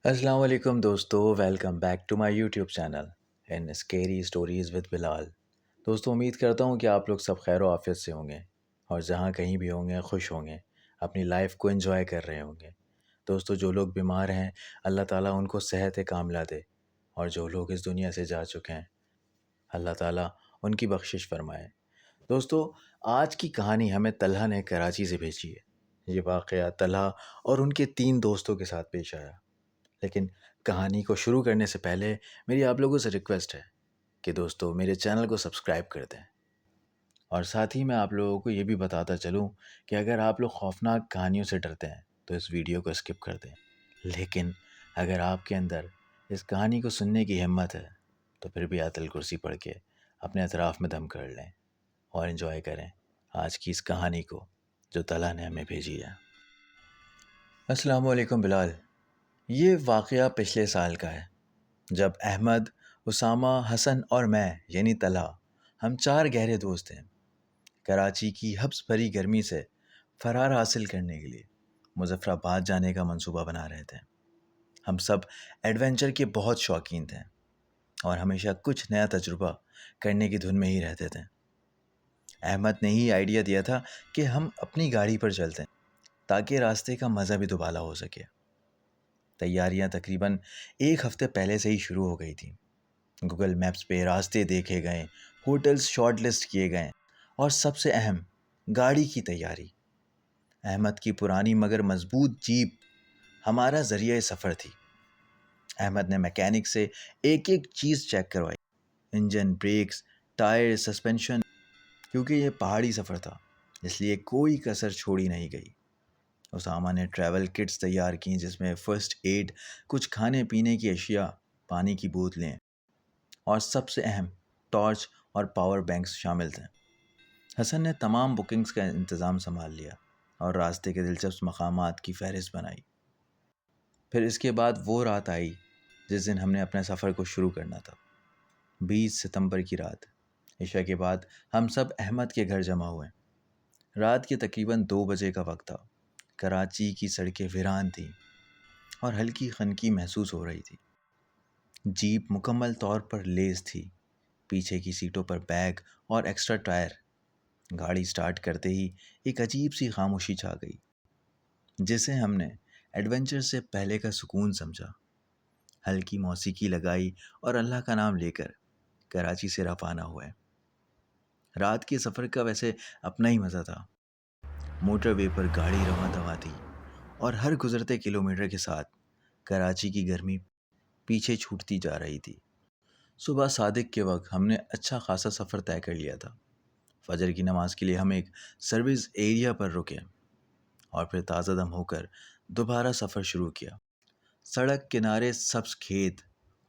السلام علیکم دوستو، welcome back to my YouTube channel in scary stories with Bilal. دوستو، امید کرتا ہوں کہ آپ لوگ سب خیر و عافیت سے ہوں گے اور جہاں کہیں بھی ہوں گے خوش ہوں گے، اپنی لائف کو انجوائے کر رہے ہوں گے۔ دوستو، جو لوگ بیمار ہیں اللہ تعالیٰ ان کو صحت کاملہ دے، اور جو لوگ اس دنیا سے جا چکے ہیں اللہ تعالیٰ ان کی بخشش فرمائے۔ دوستو، آج کی کہانی ہمیں طلحہ نے کراچی سے بھیجی ہے۔ یہ واقعہ طلحہ اور ان کے 3 دوستوں کے ساتھ پیش آیا۔ لیکن کہانی کو شروع کرنے سے پہلے میری آپ لوگوں سے ریکویسٹ ہے کہ دوستو میرے چینل کو سبسکرائب کر دیں، اور ساتھ ہی میں آپ لوگوں کو یہ بھی بتاتا چلوں کہ اگر آپ لوگ خوفناک کہانیوں سے ڈرتے ہیں تو اس ویڈیو کو اسکپ کر دیں، لیکن اگر آپ کے اندر اس کہانی کو سننے کی ہمت ہے تو پھر بھی آیت الکرسی پڑھ کے اپنے اطراف میں دم کر لیں اور انجوائے کریں آج کی اس کہانی کو جو طلحہ نے ہمیں بھیجی ہے۔ السلام علیکم بلال۔ یہ واقعہ پچھلے سال کا ہے، جب احمد، اسامہ، حسن اور میں یعنی طلحہ، ہم 4 گہرے دوست ہیں، کراچی کی حبس بھری گرمی سے فرار حاصل کرنے کے لیے مظفر آباد جانے کا منصوبہ بنا رہے تھے۔ ہم سب ایڈونچر کے بہت شوقین تھے اور ہمیشہ کچھ نیا تجربہ کرنے کی دھن میں ہی رہتے تھے۔ احمد نے ہی آئیڈیا دیا تھا کہ ہم اپنی گاڑی پر چلتے ہیں تاکہ راستے کا مزہ بھی دوبالا ہو سکے۔ تیاریاں تقریباً 1 ہفتے پہلے سے ہی شروع ہو گئی تھیں۔ گوگل میپس پہ راستے دیکھے گئے، ہوٹلز شارٹ لسٹ کیے گئے، اور سب سے اہم، گاڑی کی تیاری۔ احمد کی پرانی مگر مضبوط جیپ ہمارا ذریعہ سفر تھی۔ احمد نے میکینک سے ایک ایک چیز چیک کروائی، انجن، بریکس، ٹائر، سسپینشن، کیونکہ یہ پہاڑی سفر تھا اس لیے کوئی کسر چھوڑی نہیں گئی۔ اسامہ نے ٹریول کٹس تیار کیں جس میں فرسٹ ایڈ، کچھ کھانے پینے کی اشیاء، پانی کی بوتلیں، اور سب سے اہم ٹارچ اور پاور بینکس شامل تھے۔ حسن نے تمام بکنگز کا انتظام سنبھال لیا اور راستے کے دلچسپ مقامات کی فہرست بنائی۔ پھر اس کے بعد وہ رات آئی جس دن ہم نے اپنے سفر کو شروع کرنا تھا۔ 20 ستمبر کی رات، عشاء کے بعد ہم سب احمد کے گھر جمع ہوئے۔ رات کے تقریباً 2 بجے کا وقت تھا۔ کراچی کی سڑکیں ویران تھیں اور ہلکی خنکی محسوس ہو رہی تھی۔ جیپ مکمل طور پر لیس تھی، پیچھے کی سیٹوں پر بیگ اور ایکسٹرا ٹائر۔ گاڑی سٹارٹ کرتے ہی ایک عجیب سی خاموشی چھا گئی، جسے ہم نے ایڈونچر سے پہلے کا سکون سمجھا۔ ہلکی موسیقی لگائی اور اللہ کا نام لے کر کراچی سے روانہ ہوئے۔ رات کے سفر کا ویسے اپنا ہی مزہ تھا۔ موٹر وے پر گاڑی رواں دواں تھی اور ہر گزرتے کلومیٹر کے ساتھ کراچی کی گرمی پیچھے چھوٹتی جا رہی تھی۔ صبح صادق کے وقت ہم نے اچھا خاصا سفر طے کر لیا تھا۔ فجر کی نماز کے لیے ہم ایک سروس ایریا پر رکے اور پھر تازہ دم ہو کر دوبارہ سفر شروع کیا۔ سڑک کنارے سبز کھیت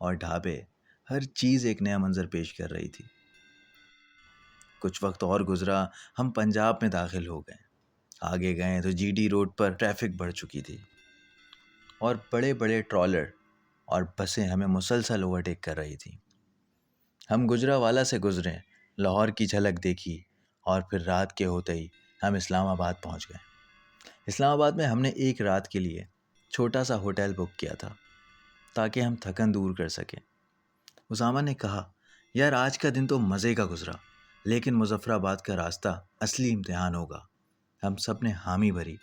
اور ڈھابے، ہر چیز ایک نیا منظر پیش کر رہی تھی۔ کچھ وقت اور گزرا، ہم پنجاب میں داخل ہو گئے۔ آگے گئے تو جی ڈی روڈ پر ٹریفک بڑھ چکی تھی اور بڑے بڑے ٹرالر اور بسیں ہمیں مسلسل اوورٹیک کر رہی تھیں۔ ہم گجرانوالہ سے گزرے، لاہور کی جھلک دیکھی، اور پھر رات کے ہوتے ہی ہم اسلام آباد پہنچ گئے۔ اسلام آباد میں ہم نے ایک رات کے لیے چھوٹا سا ہوٹل بک کیا تھا تاکہ ہم تھکن دور کر سکیں۔ اسامہ نے کہا، یار آج کا دن تو مزے کا گزرا، لیکن مظفر آباد کا راستہ اصلی امتحان ہوگا۔ ہم سب نے حامی بھری۔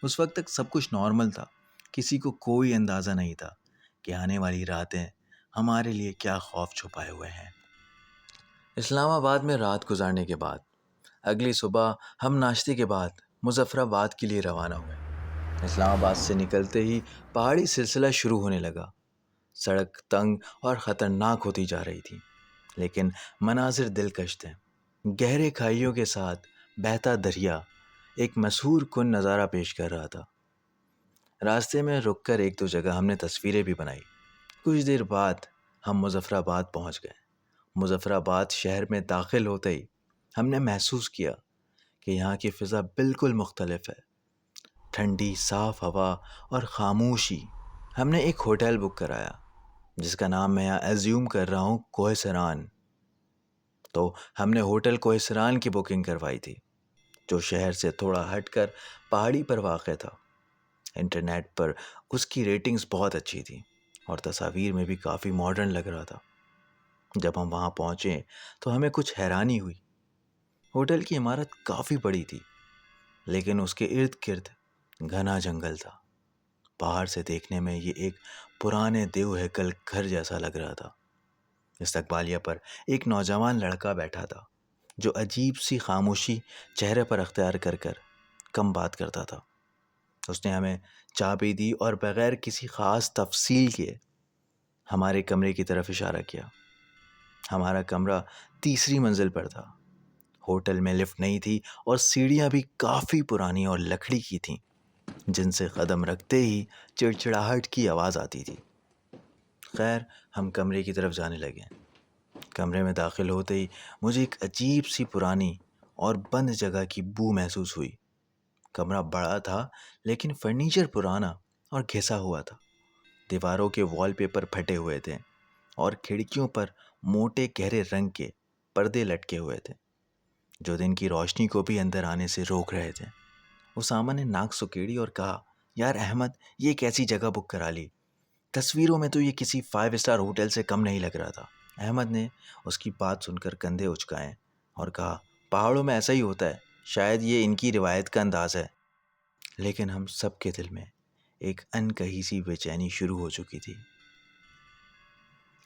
اس وقت تک سب کچھ نارمل تھا، کسی کو کوئی اندازہ نہیں تھا کہ آنے والی راتیں ہمارے لیے کیا خوف چھپائے ہوئے ہیں۔ اسلام آباد میں رات گزارنے کے بعد اگلی صبح ہم ناشتے کے بعد مظفر آباد کے لیے روانہ ہوئے۔ اسلام آباد سے نکلتے ہی پہاڑی سلسلہ شروع ہونے لگا۔ سڑک تنگ اور خطرناک ہوتی جا رہی تھی، لیکن مناظر دلکش تھے۔ گہرے کھائیوں کے ساتھ بہتا دریا ایک مسحور کن نظارہ پیش کر رہا تھا۔ راستے میں رک کر ایک دو جگہ ہم نے تصویریں بھی بنائی۔ کچھ دیر بعد ہم مظفر آباد پہنچ گئے۔ مظفر آباد شہر میں داخل ہوتے ہی ہم نے محسوس کیا کہ یہاں کی فضا بالکل مختلف ہے۔ ٹھنڈی صاف ہوا اور خاموشی۔ ہم نے ایک ہوٹل بک کرایا جس کا نام میں یہاں ایزیوم کر رہا ہوں کوہ سران۔ تو ہم نے ہوٹل کوہ سران کی بکنگ کروائی تھی، جو شہر سے تھوڑا ہٹ کر پہاڑی پر واقع تھا۔ انٹرنیٹ پر اس کی ریٹنگز بہت اچھی تھیں اور تصاویر میں بھی کافی ماڈرن لگ رہا تھا۔ جب ہم وہاں پہنچے تو ہمیں کچھ حیرانی ہوئی۔ ہوٹل کی عمارت کافی بڑی تھی، لیکن اس کے ارد گرد گھنا جنگل تھا۔ باہر سے دیکھنے میں یہ ایک پرانے دیو ہیکل گھر جیسا لگ رہا تھا۔ استقبالیہ پر ایک نوجوان لڑکا بیٹھا تھا جو عجیب سی خاموشی چہرے پر اختیار کر کم بات کرتا تھا۔ اس نے ہمیں چابی دی اور بغیر کسی خاص تفصیل کے ہمارے کمرے کی طرف اشارہ کیا۔ ہمارا کمرہ تیسری منزل پر تھا۔ ہوٹل میں لفٹ نہیں تھی اور سیڑھیاں بھی کافی پرانی اور لکڑی کی تھیں، جن سے قدم رکھتے ہی چڑچڑاہٹ کی آواز آتی تھی۔ خیر، ہم کمرے کی طرف جانے لگے۔ کمرے میں داخل ہوتے ہی مجھے ایک عجیب سی پرانی اور بند جگہ کی بو محسوس ہوئی۔ کمرہ بڑا تھا لیکن فرنیچر پرانا اور گھسا ہوا تھا۔ دیواروں کے وال پیپر پھٹے ہوئے تھے اور کھڑکیوں پر موٹے گہرے رنگ کے پردے لٹکے ہوئے تھے جو دن کی روشنی کو بھی اندر آنے سے روک رہے تھے۔ اسامہ نے ناک سکیڑی اور کہا، یار احمد، یہ کیسی جگہ بک کرا لی؟ تصویروں میں تو یہ کسی 5 اسٹار ہوٹل سے کم نہیں لگ رہا تھا۔ احمد نے اس کی بات سن کر کندھے اچکائے اور کہا، پہاڑوں میں ایسا ہی ہوتا ہے، شاید یہ ان کی روایت کا انداز ہے۔ لیکن ہم سب کے دل میں ایک انکہی سی بے چینی شروع ہو چکی تھی۔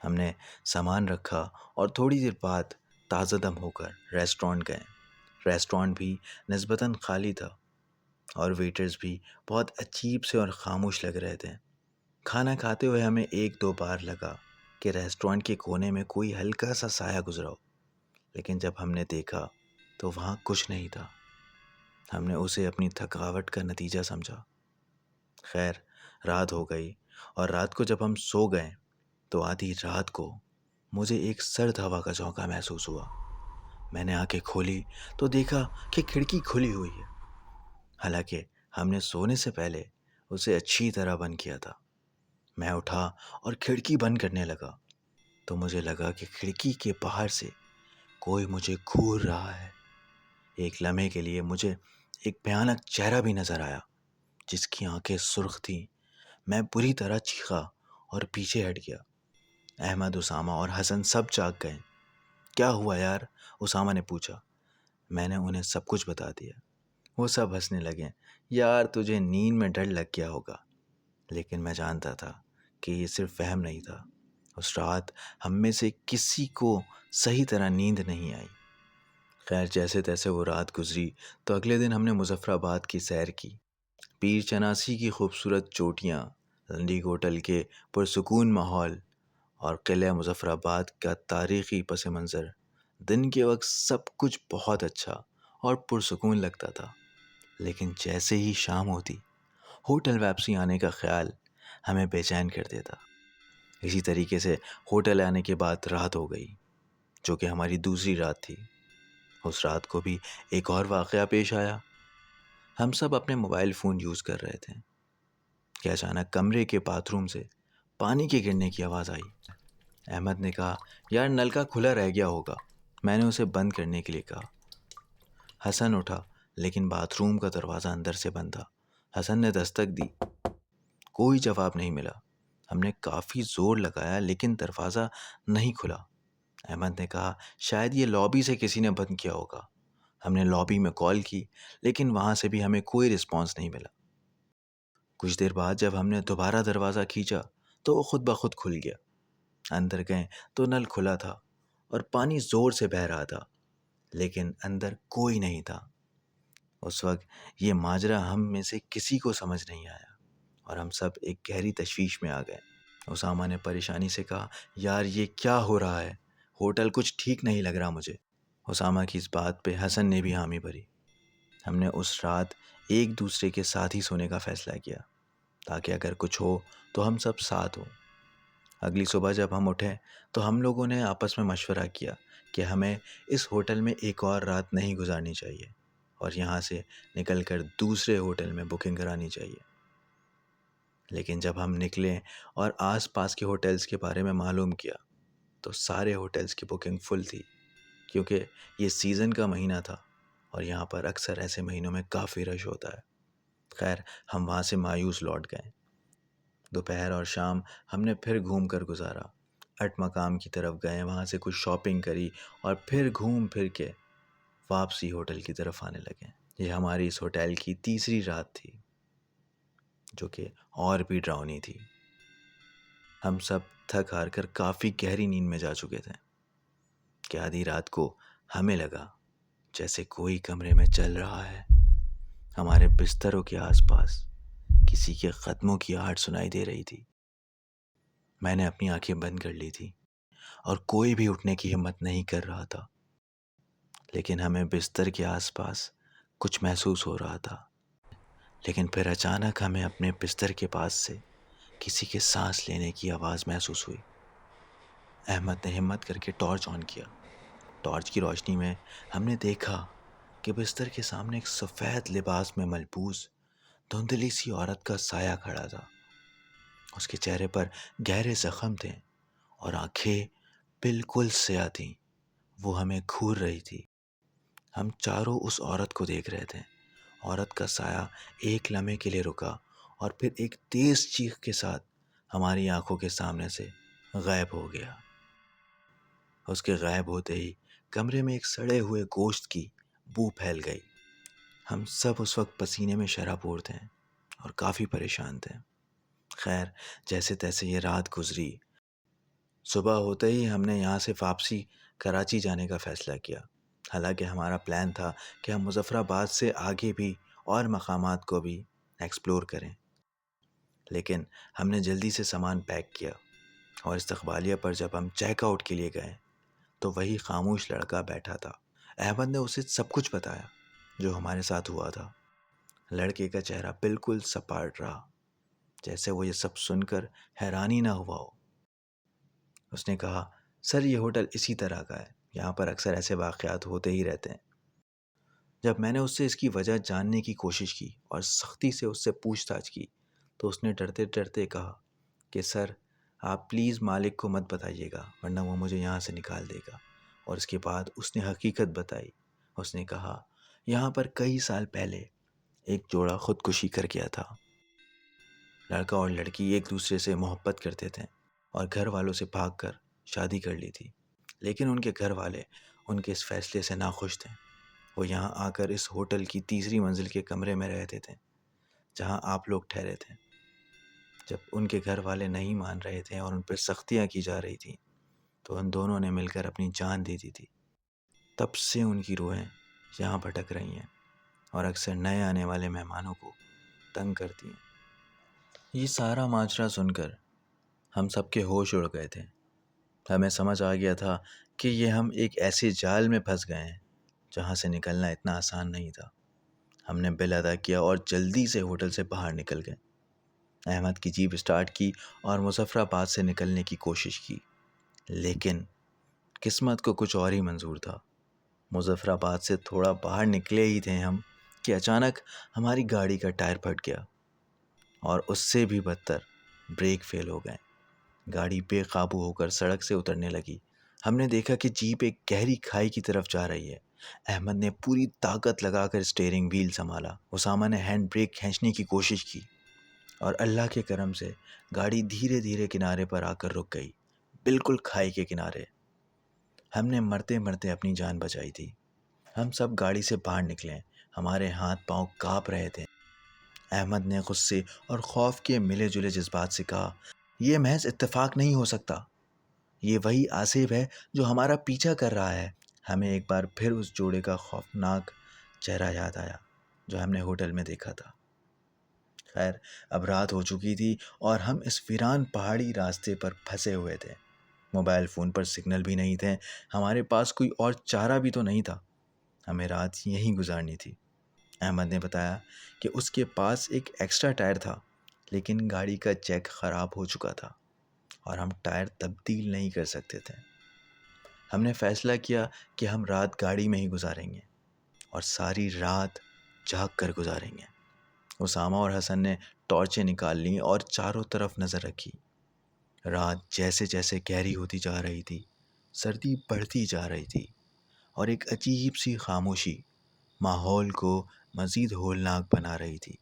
ہم نے سامان رکھا اور تھوڑی دیر بعد تازہ دم ہو کر ریسٹورانٹ گئے۔ ریسٹورانٹ بھی نسبتاً خالی تھا اور ویٹرز بھی بہت عجیب سے اور خاموش لگ رہے تھے۔ کھانا کھاتے ہوئے ہمیں ایک دو بار لگا کہ ریسٹورانٹ کے کونے میں کوئی ہلکا سا سایہ گزرا ہو، لیکن جب ہم نے دیکھا تو وہاں کچھ نہیں تھا۔ ہم نے اسے اپنی تھکاوٹ کا نتیجہ سمجھا۔ خیر، رات ہو گئی اور رات کو جب ہم سو گئے تو آدھی رات کو مجھے ایک سرد ہوا کا جھونکا محسوس ہوا۔ میں نے آنکھیں کھولی تو دیکھا کہ کھڑکی کھلی ہوئی ہے، حالانکہ ہم نے سونے سے پہلے اسے اچھی طرح بند کیا تھا۔ میں اٹھا اور کھڑکی بند کرنے لگا تو مجھے لگا کہ کھڑکی کے باہر سے کوئی مجھے گھور رہا ہے۔ ایک لمحے کے لیے مجھے ایک بھیانک چہرہ بھی نظر آیا جس کی آنکھیں سرخ تھیں۔ میں بری طرح چیخا اور پیچھے ہٹ گیا۔ احمد، اسامہ اور حسن سب جاگ گئے۔ کیا ہوا یار؟ اسامہ نے پوچھا۔ میں نے انہیں سب کچھ بتا دیا۔ وہ سب ہنسنے لگے۔ یار، تجھے نیند میں ڈر لگ گیا ہوگا۔ لیکن میں جانتا تھا کہ یہ صرف وہم نہیں تھا۔ اس رات ہم میں سے کسی کو صحیح طرح نیند نہیں آئی۔ خیر، جیسے تیسے وہ رات گزری تو اگلے دن ہم نے مظفر آباد کی سیر کی۔ پیر چناسی کی خوبصورت چوٹیاں، لنڈی ہوٹل کے پرسکون ماحول اور قلعہ مظفر آباد کا تاریخی پس منظر۔ دن کے وقت سب کچھ بہت اچھا اور پرسکون لگتا تھا، لیکن جیسے ہی شام ہوتی ہوٹل واپسی آنے کا خیال ہمیں بے چین کر دیتا۔ اسی طریقے سے ہوٹل آنے کے بعد رات ہو گئی، جو کہ ہماری دوسری رات تھی۔ اس رات کو بھی ایک اور واقعہ پیش آیا۔ ہم سب اپنے موبائل فون یوز کر رہے تھے کہ اچانک کمرے کے باتھ روم سے پانی کے گرنے کی آواز آئی۔ احمد نے کہا، یار نل کا کھلا رہ گیا ہوگا۔ میں نے اسے بند کرنے کے لیے کہا۔ حسن اٹھا، لیکن باتھ روم کا دروازہ اندر سے بند تھا۔ حسن نے دستک دی، کوئی جواب نہیں ملا۔ ہم نے کافی زور لگایا لیکن دروازہ نہیں کھلا۔ احمد نے کہا، شاید یہ لابی سے کسی نے بند کیا ہوگا۔ ہم نے لابی میں کال کی لیکن وہاں سے بھی ہمیں کوئی رسپانس نہیں ملا۔ کچھ دیر بعد جب ہم نے دوبارہ دروازہ کھینچا تو وہ خود بخود کھل گیا۔ اندر گئے تو نل کھلا تھا اور پانی زور سے بہہ رہا تھا، لیکن اندر کوئی نہیں تھا۔ اس وقت یہ ماجرا ہم میں سے کسی کو سمجھ نہیں آیا اور ہم سب ایک گہری تشویش میں آ گئے۔ اسامہ نے پریشانی سے کہا، یار یہ کیا ہو رہا ہے؟ ہوٹل کچھ ٹھیک نہیں لگ رہا مجھے۔ اسامہ کی اس بات پہ حسن نے بھی حامی بھری۔ ہم نے اس رات ایک دوسرے کے ساتھ ہی سونے کا فیصلہ کیا تاکہ اگر کچھ ہو تو ہم سب ساتھ ہوں۔ اگلی صبح جب ہم اٹھے تو ہم لوگوں نے آپس میں مشورہ کیا کہ ہمیں اس ہوٹل میں ایک اور رات نہیں گزارنی چاہیے اور یہاں سے نکل کر دوسرے ہوٹل میں بکنگ کرانی چاہیے۔ لیکن جب ہم نکلے اور آس پاس کے ہوٹلز کے بارے میں معلوم کیا تو سارے ہوٹلز کی بکنگ فل تھی، کیونکہ یہ سیزن کا مہینہ تھا اور یہاں پر اکثر ایسے مہینوں میں کافی رش ہوتا ہے۔ خیر ہم وہاں سے مایوس لوٹ گئے۔ دوپہر اور شام ہم نے پھر گھوم کر گزارا۔ اٹ مقام کی طرف گئے، وہاں سے کچھ شاپنگ کری اور پھر گھوم پھر کے واپسی ہوٹل کی طرف آنے لگے۔ یہ ہماری اس ہوٹل کی تیسری رات تھی، جو کہ اور بھی ڈراؤنی تھی۔ ہم سب تھک ہار کر کافی گہری نیند میں جا چکے تھے کہ آدھی رات کو ہمیں لگا جیسے کوئی کمرے میں چل رہا ہے۔ ہمارے بستروں کے آس پاس کسی کے قدموں کی آہٹ سنائی دے رہی تھی۔ میں نے اپنی آنکھیں بند کر لی تھی اور کوئی بھی اٹھنے کی ہمت نہیں کر رہا تھا، لیکن ہمیں بستر کے آس پاس کچھ محسوس ہو رہا تھا۔ لیکن پھر اچانک ہمیں اپنے بستر کے پاس سے کسی کے سانس لینے کی آواز محسوس ہوئی۔ احمد نے ہمت کر کے ٹارچ آن کیا۔ ٹارچ کی روشنی میں ہم نے دیکھا کہ بستر کے سامنے ایک سفید لباس میں ملبوس دھندلی سی عورت کا سایہ کھڑا تھا۔ اس کے چہرے پر گہرے زخم تھے اور آنکھیں بالکل سیاہ تھیں۔ وہ ہمیں گھور رہی تھی۔ ہم چاروں اس عورت کو دیکھ رہے تھے۔ عورت کا سایہ ایک لمحے کے لیے رکا اور پھر ایک تیز چیخ کے ساتھ ہماری آنکھوں کے سامنے سے غائب ہو گیا۔ اس کے غائب ہوتے ہی کمرے میں ایک سڑے ہوئے گوشت کی بو پھیل گئی۔ ہم سب اس وقت پسینے میں شرابور تھے اور کافی پریشان تھے۔ خیر جیسے تیسے یہ رات گزری۔ صبح ہوتے ہی ہم نے یہاں سے واپسی کراچی جانے کا فیصلہ کیا۔ حالانکہ ہمارا پلان تھا کہ ہم مظفر آباد سے آگے بھی اور مقامات کو بھی ایکسپلور کریں، لیکن ہم نے جلدی سے سامان پیک کیا اور استقبالیہ پر جب ہم چیک آؤٹ کے لیے گئے تو وہی خاموش لڑکا بیٹھا تھا۔ احمد نے اسے سب کچھ بتایا جو ہمارے ساتھ ہوا تھا۔ لڑکے کا چہرہ بالکل سپاٹ رہا، جیسے وہ یہ سب سن کر حیرانی نہ ہوا ہو۔ اس نے کہا، سر یہ ہوٹل اسی طرح کا ہے، یہاں پر اکثر ایسے واقعات ہوتے ہی رہتے ہیں۔ جب میں نے اس سے اس کی وجہ جاننے کی کوشش کی اور سختی سے اس سے پوچھ تاچھ کی تو اس نے ڈرتے ڈرتے کہا کہ سر آپ پلیز مالک کو مت بتائیے گا ورنہ وہ مجھے یہاں سے نکال دے گا۔ اور اس کے بعد اس نے حقیقت بتائی۔ اس نے کہا یہاں پر کئی سال پہلے ایک جوڑا خودکشی کر گیا تھا۔ لڑکا اور لڑکی ایک دوسرے سے محبت کرتے تھے اور گھر والوں سے بھاگ کر شادی کر لی تھی، لیکن ان کے گھر والے ان کے اس فیصلے سے ناخوش تھے۔ وہ یہاں آ کر اس ہوٹل کی تیسری منزل کے کمرے میں رہتے تھے جہاں آپ لوگ ٹھہرے تھے۔ جب ان کے گھر والے نہیں مان رہے تھے اور ان پر سختیاں کی جا رہی تھیں تو ان دونوں نے مل کر اپنی جان دے دی تھی۔ تب سے ان کی روحیں یہاں بھٹک رہی ہیں اور اکثر نئے آنے والے مہمانوں کو تنگ کرتی ہیں۔ یہ سارا ماجرا سن کر ہم سب کے ہوش اڑ گئے تھے۔ ہمیں سمجھ آ گیا تھا کہ یہ ہم ایک ایسے جال میں پھنس گئے ہیں جہاں سے نکلنا اتنا آسان نہیں تھا۔ ہم نے بل ادا کیا اور جلدی سے ہوٹل سے باہر نکل گئے۔ احمد کی جیپ اسٹارٹ کی اور مظفر آباد سے نکلنے کی کوشش کی، لیکن قسمت کو کچھ اور ہی منظور تھا۔ مظفر آباد سے تھوڑا باہر نکلے ہی تھے ہم کہ اچانک ہماری گاڑی کا ٹائر پھٹ گیا اور اس سے بھی بدتر بریک فیل ہو گئے۔ گاڑی بے قابو ہو کر سڑک سے اترنے لگی۔ ہم نے دیکھا کہ جیپ ایک گہری کھائی کی طرف جا رہی ہے۔ احمد نے پوری طاقت لگا کر اسٹیئرنگ وہیل سنبھالا۔ اسامہ نے ہینڈ بریک کھینچنے کی کوشش کی اور اللہ کے کرم سے گاڑی دھیرے دھیرے کنارے پر آ کر رک گئی، بالکل کھائی کے کنارے۔ ہم نے مرتے مرتے اپنی جان بچائی تھی۔ ہم سب گاڑی سے باہر نکلے، ہمارے ہاتھ پاؤں کانپ رہے تھے۔ احمد نے غصے اور خوف کے ملے جلے جذبات سے کہا، یہ محض اتفاق نہیں ہو سکتا، یہ وہی آصف ہے جو ہمارا پیچھا کر رہا ہے۔ ہمیں ایک بار پھر اس جوڑے کا خوفناک چہرہ یاد آیا جو ہم نے ہوٹل میں دیکھا تھا۔ خیر اب رات ہو چکی تھی اور ہم اس ویران پہاڑی راستے پر پھنسے ہوئے تھے۔ موبائل فون پر سگنل بھی نہیں تھے، ہمارے پاس کوئی اور چارہ بھی تو نہیں تھا۔ ہمیں رات یہیں گزارنی تھی۔ احمد نے بتایا کہ اس کے پاس ایک ایکسٹرا ٹائر تھا، لیکن گاڑی کا جیک خراب ہو چکا تھا اور ہم ٹائر تبدیل نہیں کر سکتے تھے۔ ہم نے فیصلہ کیا کہ ہم رات گاڑی میں ہی گزاریں گے اور ساری رات جاگ کر گزاریں گے۔ اسامہ اور حسن نے ٹارچیں نکال لیں اور چاروں طرف نظر رکھی۔ رات جیسے جیسے گہری ہوتی جا رہی تھی، سردی بڑھتی جا رہی تھی اور ایک عجیب سی خاموشی ماحول کو مزید ہولناک بنا رہی تھی۔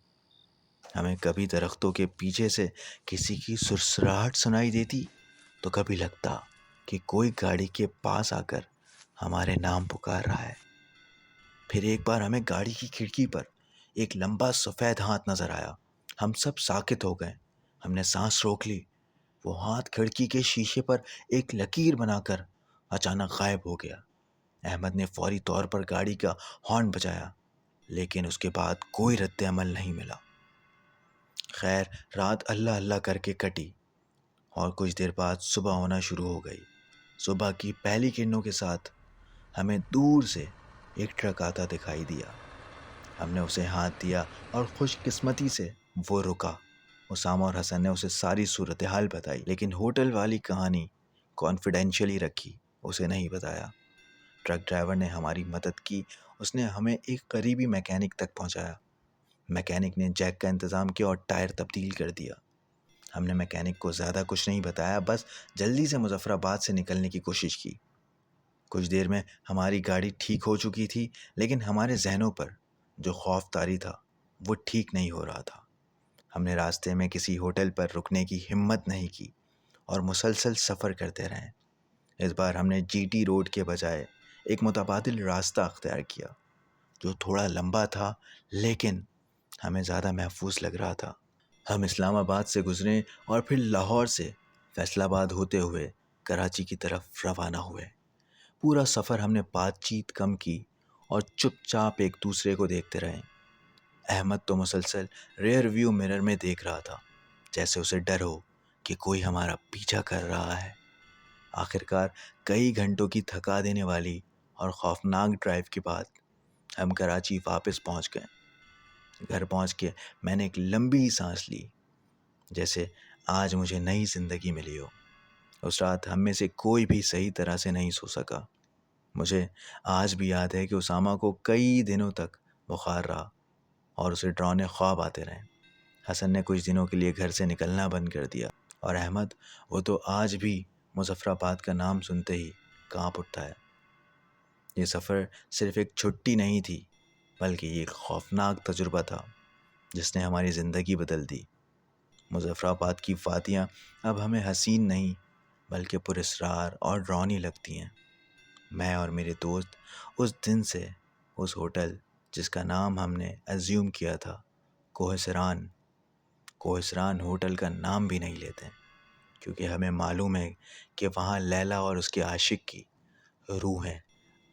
ہمیں کبھی درختوں کے پیچھے سے کسی کی سرسراہٹ سنائی دیتی تو کبھی لگتا کہ کوئی گاڑی کے پاس آ کر ہمارے نام پکار رہا ہے۔ پھر ایک بار ہمیں گاڑی کی کھڑکی پر ایک لمبا سفید ہاتھ نظر آیا۔ ہم سب ساکت ہو گئے۔ ہم نے سانس روک لی۔ وہ ہاتھ کھڑکی کے شیشے پر ایک لکیر بنا کر اچانک غائب ہو گیا۔ احمد نے فوری طور پر گاڑی کا ہارن بجایا، لیکن اس کے بعد کوئی رد عمل نہیں ملا۔ خیر، رات اللہ اللہ کر کے کٹی اور کچھ دیر بعد صبح ہونا شروع ہو گئی۔ صبح کی پہلی کرنوں کے ساتھ ہمیں دور سے ایک ٹرک آتا دکھائی دیا۔ ہم نے اسے ہاتھ دیا اور خوش قسمتی سے وہ رکا۔ اسامہ اور حسن نے اسے ساری صورتحال بتائی، لیکن ہوٹل والی کہانی کانفیڈینشلی رکھی، اسے نہیں بتایا۔ ٹرک ڈرائیور نے ہماری مدد کی۔ اس نے ہمیں ایک قریبی میکینک تک پہنچایا۔ میکینک نے جیک کا انتظام کیا اور ٹائر تبدیل کر دیا۔ ہم نے میکینک کو زیادہ کچھ نہیں بتایا، بس جلدی سے مظفر آباد سے نکلنے کی کوشش کی۔ کچھ دیر میں ہماری گاڑی ٹھیک ہو چکی تھی، لیکن ہمارے ذہنوں پر جو خوف طاری تھا وہ ٹھیک نہیں ہو رہا تھا۔ ہم نے راستے میں کسی ہوٹل پر رکنے کی ہمت نہیں کی اور مسلسل سفر کرتے رہے۔ اس بار ہم نے جی ٹی روڈ کے بجائے ایک متبادل راستہ اختیار کیا جو تھوڑا لمبا تھا لیکن ہمیں زیادہ محفوظ لگ رہا تھا۔ ہم اسلام آباد سے گزرے اور پھر لاہور سے فیصل آباد ہوتے ہوئے کراچی کی طرف روانہ ہوئے۔ پورا سفر ہم نے بات چیت کم کی اور چپ چاپ ایک دوسرے کو دیکھتے رہے۔ احمد تو مسلسل ریئر ویو مرر میں دیکھ رہا تھا، جیسے اسے ڈر ہو کہ کوئی ہمارا پیچھا کر رہا ہے۔ آخرکار کئی گھنٹوں کی تھکا دینے والی اور خوفناک ڈرائیو کے بعد ہم کراچی واپس پہنچ گئے۔ گھر پہنچ کے میں نے ایک لمبی سانس لی، جیسے آج مجھے نئی زندگی ملی ہو۔ اس رات ہم میں سے کوئی بھی صحیح طرح سے نہیں سو سکا۔ مجھے آج بھی یاد ہے کہ اسامہ کو کئی دنوں تک بخار رہا اور اسے ڈراؤنے خواب آتے رہے۔ حسن نے کچھ دنوں کے لیے گھر سے نکلنا بند کر دیا، اور احمد، وہ تو آج بھی مظفر آباد کا نام سنتے ہی کانپ اٹھتا ہے۔ یہ سفر صرف ایک چھٹی نہیں تھی، بلکہ یہ ایک خوفناک تجربہ تھا جس نے ہماری زندگی بدل دی۔ مظفر آباد کی وادیاں اب ہمیں حسین نہیں بلکہ پراسرار اور ڈراؤنی لگتی ہیں۔ میں اور میرے دوست اس دن سے اس ہوٹل جس کا نام ہم نے ایزیوم کیا تھا کوہسران ہوٹل کا نام بھی نہیں لیتے، کیونکہ ہمیں معلوم ہے کہ وہاں لیلا اور اس کے عاشق کی روحیں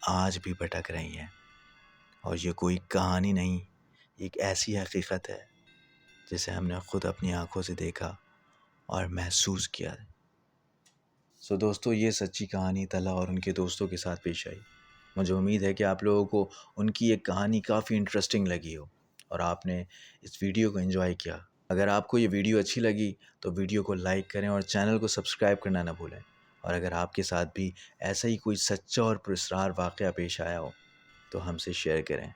آج بھی بھٹک رہی ہیں۔ اور یہ کوئی کہانی نہیں، ایک ایسی حقیقت ہے جسے ہم نے خود اپنی آنکھوں سے دیکھا اور محسوس کیا۔ دوستو، یہ سچی کہانی طلحہ اور ان کے دوستوں کے ساتھ پیش آئی۔ مجھے امید ہے کہ آپ لوگوں کو ان کی ایک کہانی کافی انٹرسٹنگ لگی ہو اور آپ نے اس ویڈیو کو انجوائے کیا۔ اگر آپ کو یہ ویڈیو اچھی لگی تو ویڈیو کو لائک کریں اور چینل کو سبسکرائب کرنا نہ بھولیں۔ اور اگر آپ کے ساتھ بھی ایسا ہی کوئی سچا اور پراسرار واقعہ پیش آیا ہو تو ہم سے شیئر کریں۔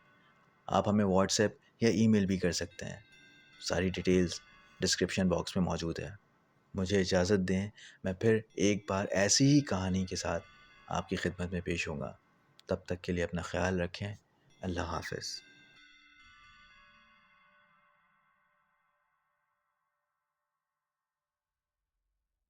آپ ہمیں واٹس ایپ یا ای میل بھی کر سکتے ہیں۔ ساری ڈیٹیلز ڈسکرپشن باکس میں موجود ہے۔ مجھے اجازت دیں، میں پھر ایک بار ایسی ہی کہانی کے ساتھ آپ کی خدمت میں پیش ہوں گا۔ تب تک کے لیے اپنا خیال رکھیں۔ اللہ حافظ۔